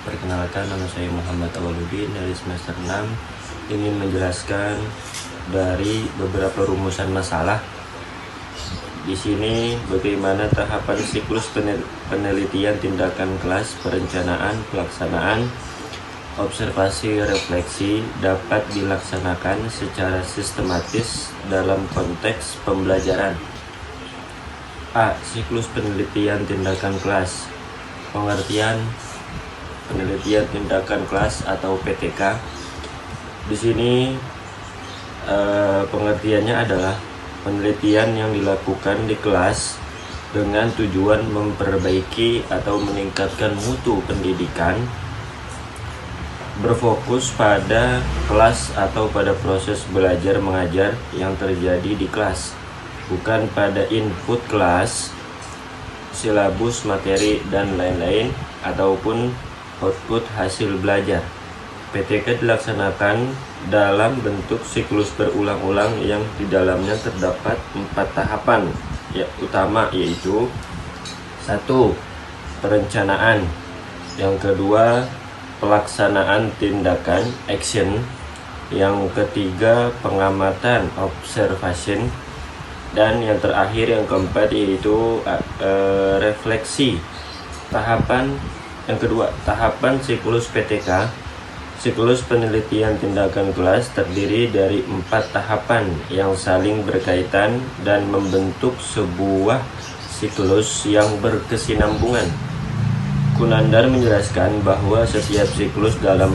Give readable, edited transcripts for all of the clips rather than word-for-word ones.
Perkenalkan, nama saya Muhammad Awaludin dari semester 6. Ingin menjelaskan dari beberapa rumusan masalah. Di sini bagaimana tahapan siklus penelitian tindakan kelas, perencanaan, pelaksanaan, observasi, refleksi dapat dilaksanakan secara sistematis dalam konteks pembelajaran. A. Siklus penelitian tindakan kelas. Pengertian penelitian tindakan kelas atau PTK. Di sini pengertiannya adalah penelitian yang dilakukan di kelas dengan tujuan memperbaiki atau meningkatkan mutu pendidikan, berfokus pada kelas atau pada proses belajar mengajar yang terjadi di kelas, bukan pada input kelas, silabus, materi, dan lain-lain, ataupun output hasil belajar. PTK dilaksanakan dalam bentuk siklus berulang-ulang yang di dalamnya terdapat 4 tahapan utama, yaitu 1. Perencanaan, yang kedua pelaksanaan tindakan action, yang ketiga pengamatan observation, dan yang terakhir yang keempat yaitu refleksi. Yang kedua, tahapan siklus PTK. Siklus penelitian tindakan kelas terdiri dari 4 tahapan yang saling berkaitan dan membentuk sebuah siklus yang berkesinambungan. Kunandar menjelaskan bahwa setiap siklus dalam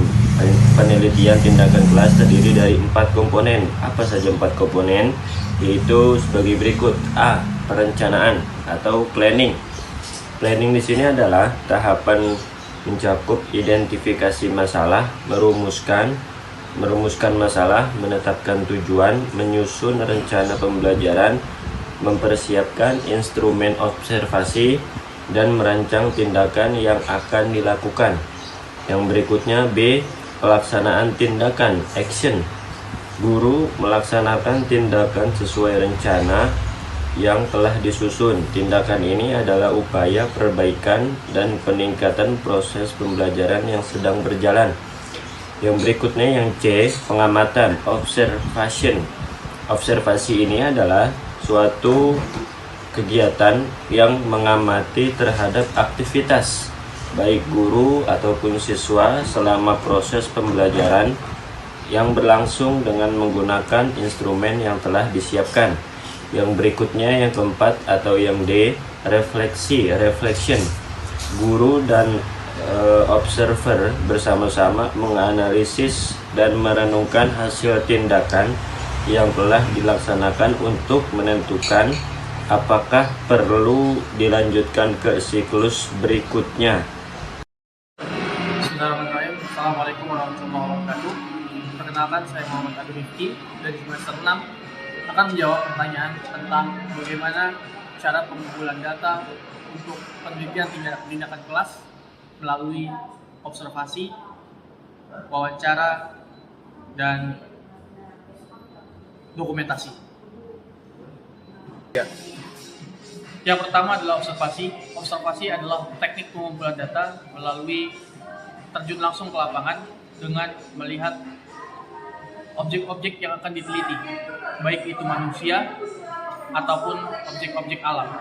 penelitian tindakan kelas terdiri dari 4 komponen. Apa saja 4 komponen? Yaitu sebagai berikut. A. Perencanaan atau planning. Planning di sini adalah tahapan mencakup identifikasi masalah, merumuskan masalah, menetapkan tujuan, menyusun rencana pembelajaran, mempersiapkan instrumen observasi, dan merancang tindakan yang akan dilakukan. Yang berikutnya B. Pelaksanaan tindakan action. Guru melaksanakan tindakan sesuai rencana yang telah disusun. Tindakan ini adalah upaya perbaikan dan peningkatan proses pembelajaran yang sedang berjalan. Yang berikutnya yang C. Pengamatan observation. Observasi ini adalah suatu kegiatan yang mengamati terhadap aktivitas baik guru ataupun siswa selama proses pembelajaran yang berlangsung dengan menggunakan instrumen yang telah disiapkan. Yang berikutnya yang keempat atau yang D, reflection. Guru dan observer bersama-sama menganalisis dan merenungkan hasil tindakan yang telah dilaksanakan untuk menentukan apakah perlu dilanjutkan ke siklus berikutnya. Bismillahirrahmanirrahim. Assalamualaikum warahmatullahi wabarakatuh. Perkenalkan, saya Muhammad Abdul Rifki dari semester 6 akan menjawab pertanyaan tentang bagaimana cara pengumpulan data untuk penelitian tindakan kelas melalui observasi, wawancara, dan dokumentasi. Yang pertama adalah observasi. Observasi adalah teknik pengumpulan data melalui terjun langsung ke lapangan dengan melihat objek-objek yang akan diteliti, baik itu manusia ataupun objek-objek alam.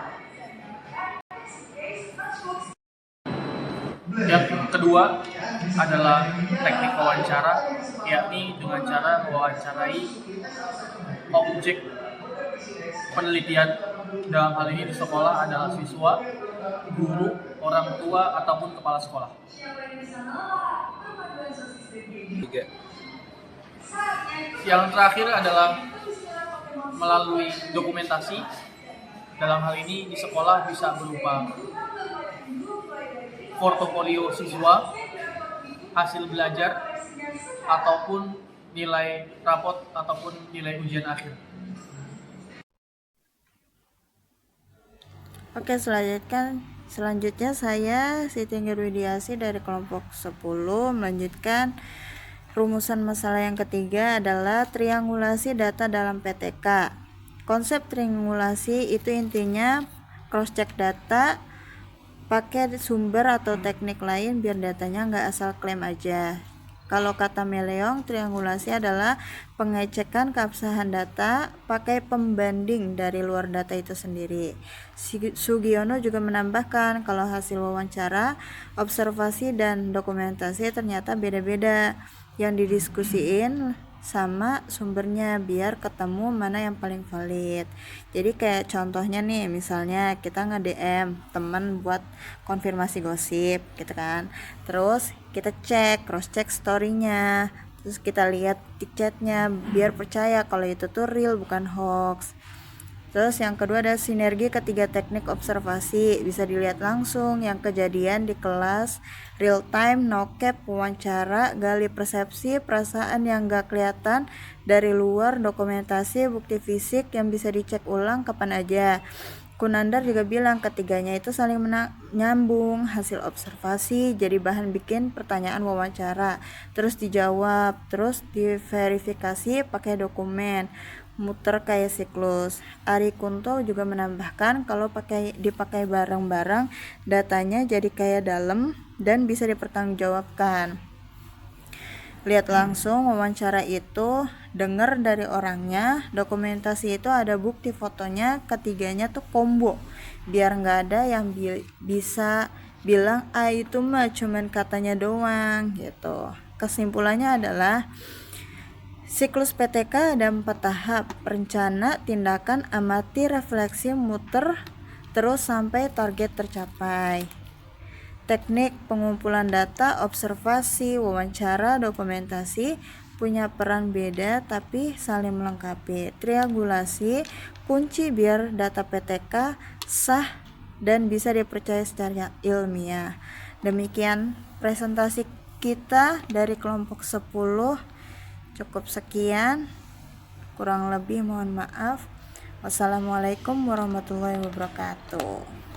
Yang kedua adalah teknik wawancara, yakni dengan cara mewawancarai objek penelitian. Dalam hal ini di sekolah adalah siswa, guru, orang tua, ataupun kepala sekolah. Yang terakhir adalah melalui dokumentasi. Dalam hal ini di sekolah bisa berupa portofolio siswa, hasil belajar, ataupun nilai rapot ataupun nilai ujian akhir. Oke, selanjutnya saya Siti Nurwidiasi dari kelompok 10 melanjutkan rumusan masalah yang ketiga adalah triangulasi data dalam PTK. Konsep triangulasi itu intinya cross check data pakai sumber atau teknik lain biar datanya nggak asal klaim aja. Kalau kata Meleong, triangulasi adalah pengecekan keabsahan data pakai pembanding dari luar data itu sendiri. Sugiono juga menambahkan kalau hasil wawancara, observasi, dan dokumentasi ternyata beda-beda. Yang didiskusiin sama sumbernya biar ketemu mana yang paling valid. Jadi kayak contohnya nih, misalnya kita nge-DM temen buat konfirmasi gosip gitu kan, terus kita cross check storynya, terus kita lihat di chatnya biar percaya kalau itu tuh real bukan hoax. Terus yang kedua ada sinergi ketiga teknik observasi, bisa dilihat langsung yang kejadian di kelas, real time, no cap, wawancara, gali persepsi, perasaan yang gak kelihatan dari luar, dokumentasi, bukti fisik yang bisa dicek ulang kapan aja. Kunandar juga bilang ketiganya itu saling nyambung, hasil observasi jadi bahan bikin pertanyaan wawancara, terus dijawab, terus diverifikasi pakai dokumen, muter kayak siklus. Ari Kunto juga menambahkan kalau dipakai bareng-bareng, datanya jadi kayak dalam dan bisa dipertanggungjawabkan. Lihat langsung wawancara itu, dengar dari orangnya, dokumentasi itu ada bukti fotonya, ketiganya tuh combo biar nggak ada yang bisa bilang itu mah cuman katanya doang gitu. Kesimpulannya adalah siklus PTK ada 4 tahap: rencana, tindakan, amati, refleksi, muter, terus sampai target tercapai. Teknik pengumpulan data, observasi, wawancara, dokumentasi punya peran beda tapi saling melengkapi. Triangulasi kunci biar data PTK sah dan bisa dipercaya secara ilmiah. Demikian presentasi kita dari kelompok 10. Cukup sekian, kurang lebih mohon maaf. Wassalamualaikum warahmatullahi wabarakatuh.